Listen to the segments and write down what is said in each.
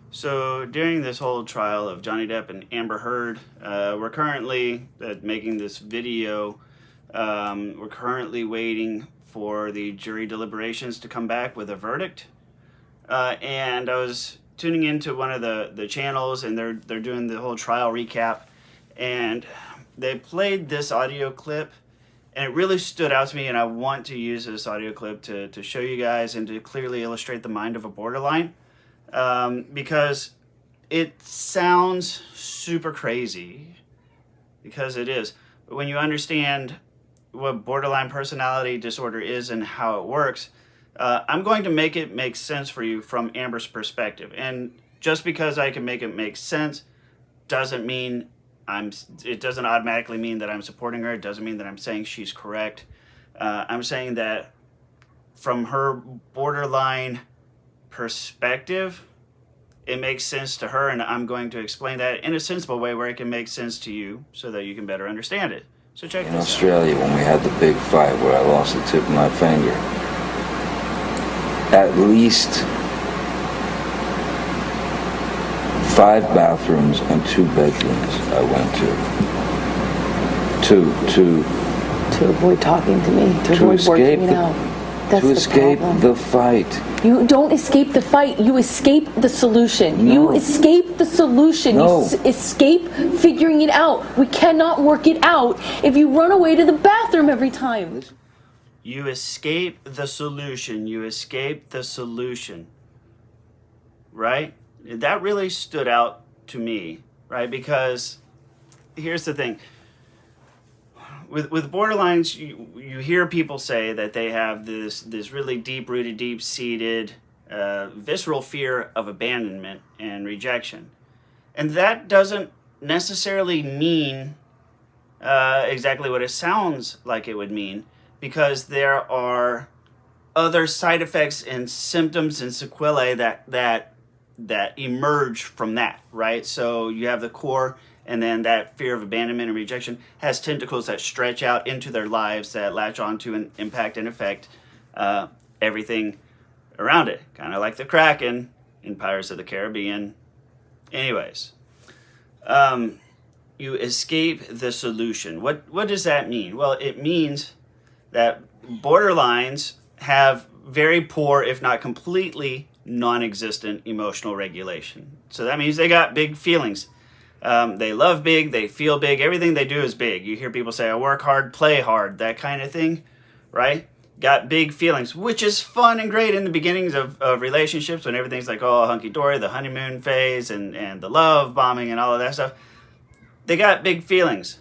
So during this whole trial of Johnny Depp and Amber Heard, we're currently making this video. We're currently waiting for the jury deliberations to come back with a verdict. And I was tuning into one of the channels, and they're doing the whole trial recap, and they played this audio clip, and it really stood out to me, and I want to use this audio clip to show you guys and to clearly illustrate the mind of a borderline. Because it sounds super crazy, because it is. But when you understand what borderline personality disorder is and how it works, I'm going to make it make sense for you from Amber's perspective. And just because I can make it make sense doesn't mean it doesn't automatically mean that I'm supporting her. It doesn't mean that I'm saying she's correct. I'm saying that from her borderline perspective, it makes sense to her, and I'm going to explain that in a sensible way where it can make sense to you so that you can better understand it. So check this out. In Australia, when we had the big fight where I lost the tip of my finger, at least 5 bathrooms and 2 bedrooms I went to avoid talking to me, to avoid working it out. That's to escape the fight. You don't escape the fight. You escape the solution. No. You escape the solution. No. You escape figuring it out. We cannot work it out if you run away to the bathroom every time. You escape the solution. You escape the solution. Right? That really stood out to me, right? Because here's the thing. With borderlines, you hear people say that they have this really deep-rooted, deep-seated, visceral fear of abandonment and rejection. And that doesn't necessarily mean exactly what it sounds like it would mean, because there are other side effects and symptoms and sequelae that emerge from that, right? So you have the core, and then that fear of abandonment and rejection has tentacles that stretch out into their lives, that latch onto and impact and affect everything around it. Kind of like the Kraken in Pirates of the Caribbean. Anyways, you escape the solution. What does that mean? Well, it means that borderlines have very poor, if not completely non-existent emotional regulation. So that means they got big feelings. They love big, they feel big, everything they do is big. You hear people say, I work hard, play hard, that kind of thing, right? Got big feelings, which is fun and great in the beginnings of relationships when everything's like, oh, hunky-dory, the honeymoon phase and the love bombing and all of that stuff. They got big feelings.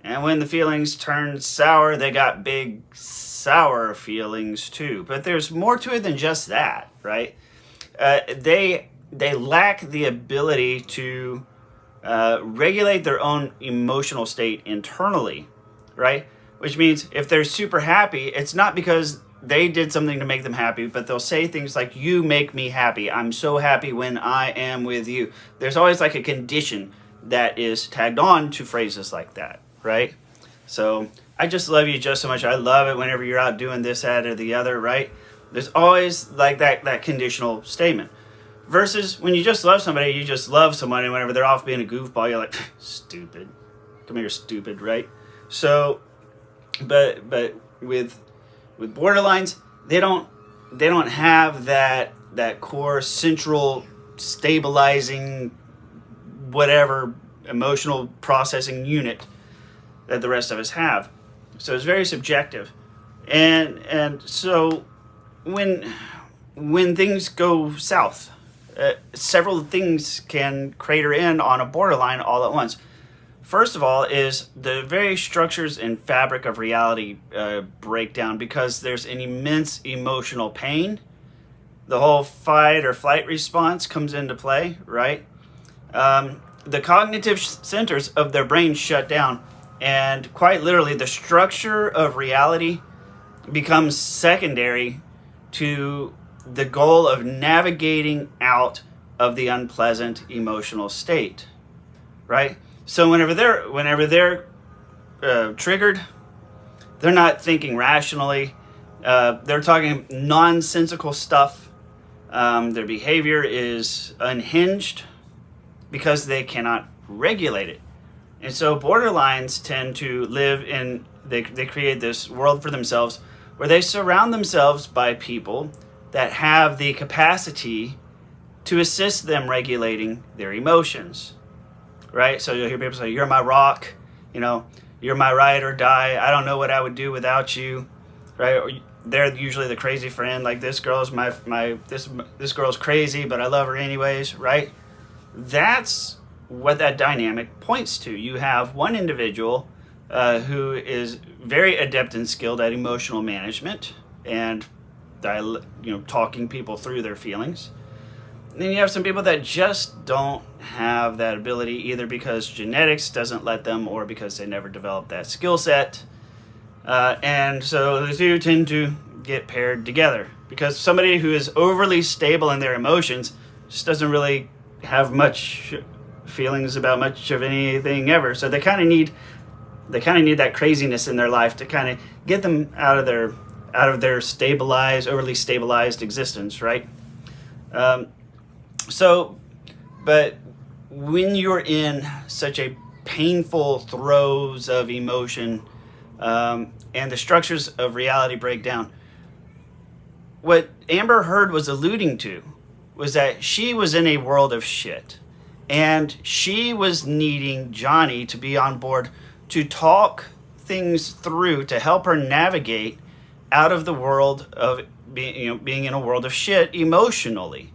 And when the feelings turn sour, they got big sour feelings too. But there's more to it than just that, right? They lack the ability to regulate their own emotional state internally, right? Which means if they're super happy, it's not because they did something to make them happy, but they'll say things like, you make me happy. I'm so happy when I am with you. There's always like a condition that is tagged on to phrases like that, right? So I just love you just so much. I love it whenever you're out doing this, that, or the other, right? There's always like that conditional statement. Versus when you just love somebody, you just love someone, and whenever they're off being a goofball, you're like, stupid. Come here, stupid, right? So, but with borderlines, they don't have that core central stabilizing whatever emotional processing unit that the rest of us have. So it's very subjective. And so when things go south, several things can crater in on a borderline all at once. First of all is the very structures and fabric of reality breakdown, because there's an immense emotional pain. The whole fight or flight response comes into play, right? The cognitive centers of their brain shut down, and quite literally the structure of reality becomes secondary to the goal of navigating out of the unpleasant emotional state, right? So whenever they're triggered, they're not thinking rationally. They're talking nonsensical stuff. Their behavior is unhinged because they cannot regulate it. And so borderlines tend to live in, they create this world for themselves where they surround themselves by people that have the capacity to assist them regulating their emotions, right? So you'll hear people say, you're my rock, you're my ride or die. I don't know what I would do without you, right? Or they're usually the crazy friend, like this girl's this girl's crazy, but I love her anyways, right? That's what that dynamic points to. You have one individual who is very adept and skilled at emotional management and talking people through their feelings. And then you have some people that just don't have that ability, either because genetics doesn't let them or because they never developed that skill set. And so the two tend to get paired together because somebody who is overly stable in their emotions just doesn't really have much feelings about much of anything ever. So they kind of need that craziness in their life to kind of get them out of their overly stabilized existence, right? But when you're in such a painful throes of emotion, and the structures of reality break down, what Amber Heard was alluding to was that she was in a world of shit, and she was needing Johnny to be on board to talk things through, to help her navigate out of the world of being in a world of shit emotionally,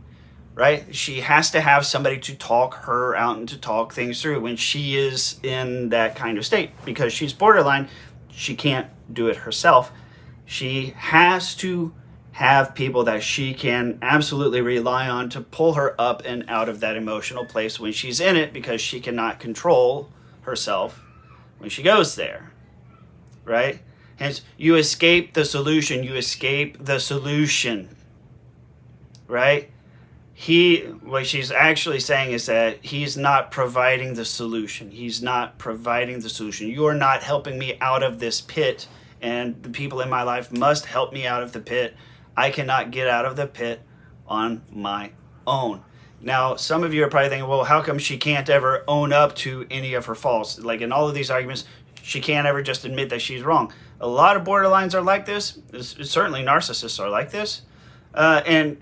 right? She has to have somebody to talk her out and to talk things through when she is in that kind of state. Because she's borderline, she can't do it herself. She has to have people that she can absolutely rely on to pull her up and out of that emotional place when she's in it, because she cannot control herself when she goes there, right? Hence, you escape the solution, right? What she's actually saying is that he's not providing the solution. You're not helping me out of this pit, and the people in my life must help me out of the pit. I cannot get out of the pit on my own. Now, some of you are probably thinking, well, how come she can't ever own up to any of her faults? Like in all of these arguments, she can't ever just admit that she's wrong. A lot of borderlines are like this. Certainly narcissists are like this. And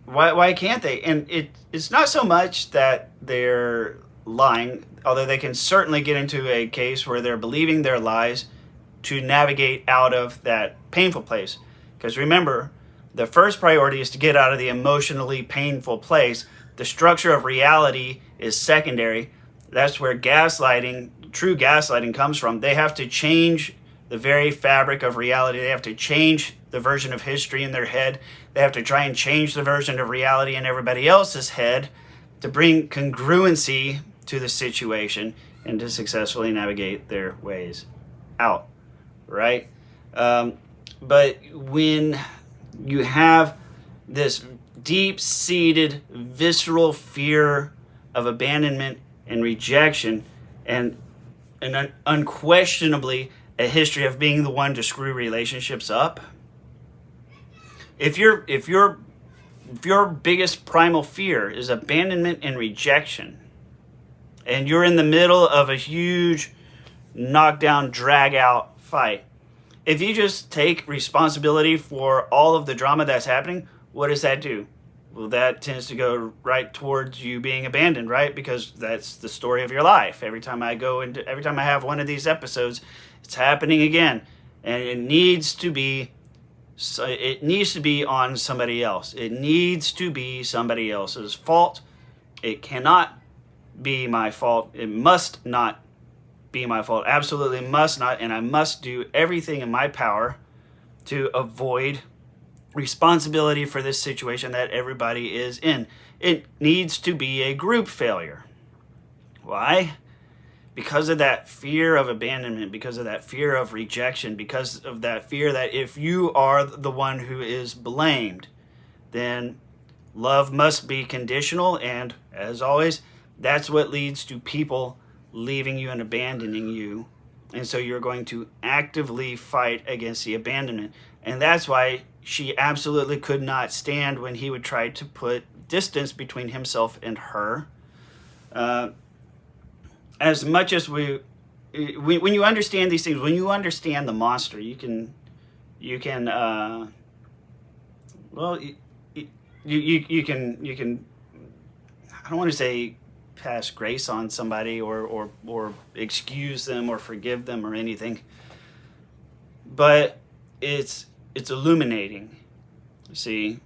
why can't they? And it's not so much that they're lying, although they can certainly get into a case where they're believing their lies to navigate out of that painful place. Because remember, the first priority is to get out of the emotionally painful place. The structure of reality is secondary. That's where true gaslighting comes from. They have to change the very fabric of reality. They have to change the version of history in their head. They have to try and change the version of reality in everybody else's head to bring congruency to the situation and to successfully navigate their ways out, right? But when you have this deep-seated, visceral fear of abandonment and rejection, and unquestionably a history of being the one to screw relationships up, if your biggest primal fear is abandonment and rejection, and you're in the middle of a huge knockdown, drag-out fight, if you just take responsibility for all of the drama that's happening, what does that do? Well, that tends to go right towards you being abandoned, right? Because that's the story of your life. Every time I have one of these episodes, it's happening again, and it needs to be on somebody else. It needs to be somebody else's fault. It cannot be my fault. It must not be my fault. Absolutely must not. And I must do everything in my power to avoid responsibility for this situation that everybody is in. It needs to be a group failure. Why? Because of that fear of abandonment, because of that fear of rejection, because of that fear that if you are the one who is blamed, then love must be conditional. And as always, that's what leads to people leaving you and abandoning you. And so you're going to actively fight against the abandonment. And that's why she absolutely could not stand when he would try to put distance between himself and her. As much as when you understand these things, when you understand the monster, you can well, you can, I don't want to say pass grace on somebody or excuse them or forgive them or anything, but it's illuminating. See,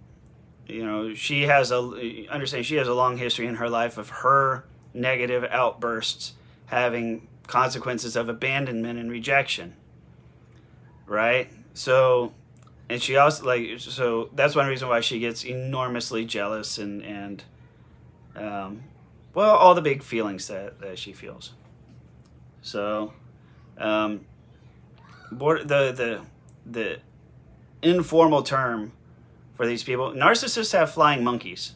she has a long history in her life of her negative outbursts having consequences of abandonment and rejection, right? So, and she also so that's one reason why she gets enormously jealous and all the big feelings that she feels. So, the informal term for these people, narcissists have flying monkeys,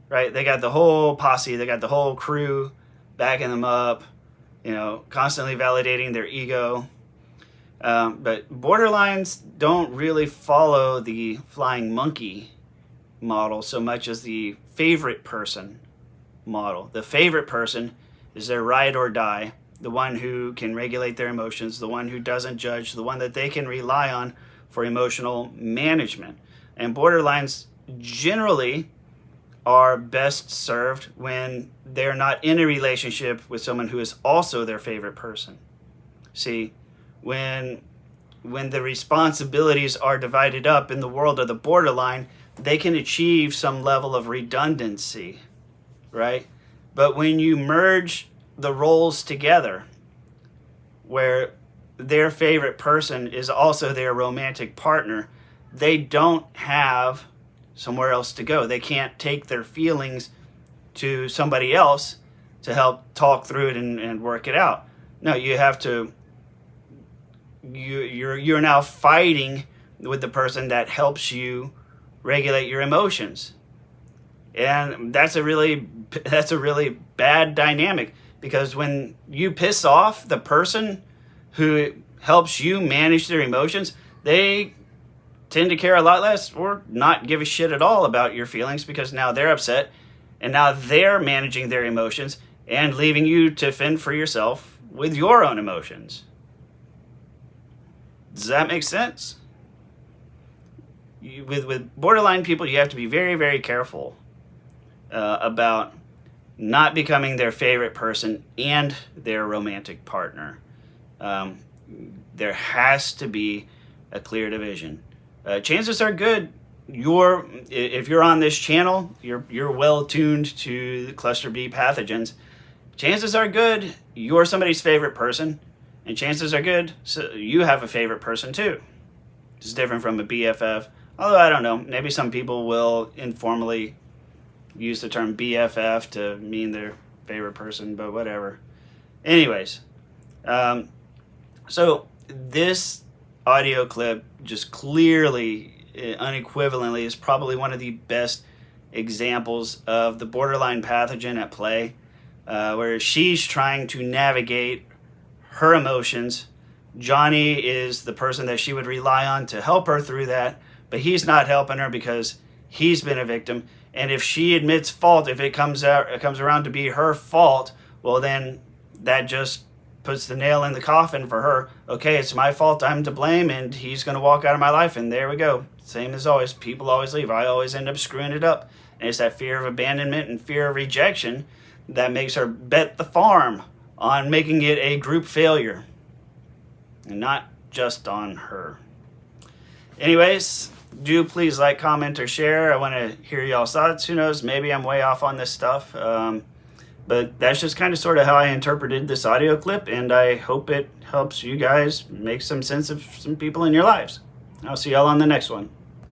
right? They got the whole posse, they got the whole crew backing them up, constantly validating their ego. But borderlines don't really follow the flying monkey model so much as the favorite person model. The favorite person is their ride or die, the one who can regulate their emotions, the one who doesn't judge, the one that they can rely on for emotional management. And borderlines generally are best served when they're not in a relationship with someone who is also their favorite person. See, when the responsibilities are divided up in the world of the borderline, they can achieve some level of redundancy, right? But when you merge the roles together, where their favorite person is also their romantic partner, they don't have somewhere else to go. They can't take their feelings to somebody else to help talk through it and work it out. No, you have to. You're now fighting with the person that helps you regulate your emotions, and that's a really bad dynamic, because when you piss off the person who helps you manage their emotions, they tend to care a lot less or not give a shit at all about your feelings, because now they're upset and now they're managing their emotions and leaving you to fend for yourself with your own emotions. Does that make sense? With borderline people, you have to be very, very careful about not becoming their favorite person and their romantic partner. There has to be a clear division. Chances are good if you're on this channel, you're well tuned to the cluster B pathogens. Chances are good you're somebody's favorite person, and chances are good so you have a favorite person too. It's different from a BFF. Although I don't know, maybe some people will informally use the term BFF to mean their favorite person, but whatever. Anyways, so this audio clip just clearly, unequivocally, is probably one of the best examples of the borderline pathogen at play, where she's trying to navigate her emotions. Johnny is the person that she would rely on to help her through that, but he's not helping her because he's been a victim. And if she admits fault, if it comes around to be her fault, well, then that just puts the nail in the coffin for her. Okay, it's my fault, I'm to blame, and he's going to walk out of my life, and there we go. Same as always, people always leave. I always end up screwing it up. And it's that fear of abandonment and fear of rejection that makes her bet the farm on making it a group failure, and not just on her. Anyways, do please like, comment, or share. I want to hear y'all's thoughts. Who knows, maybe I'm way off on this stuff. But that's just kind of sort of how I interpreted this audio clip, and I hope it helps you guys make some sense of some people in your lives. I'll see y'all on the next one.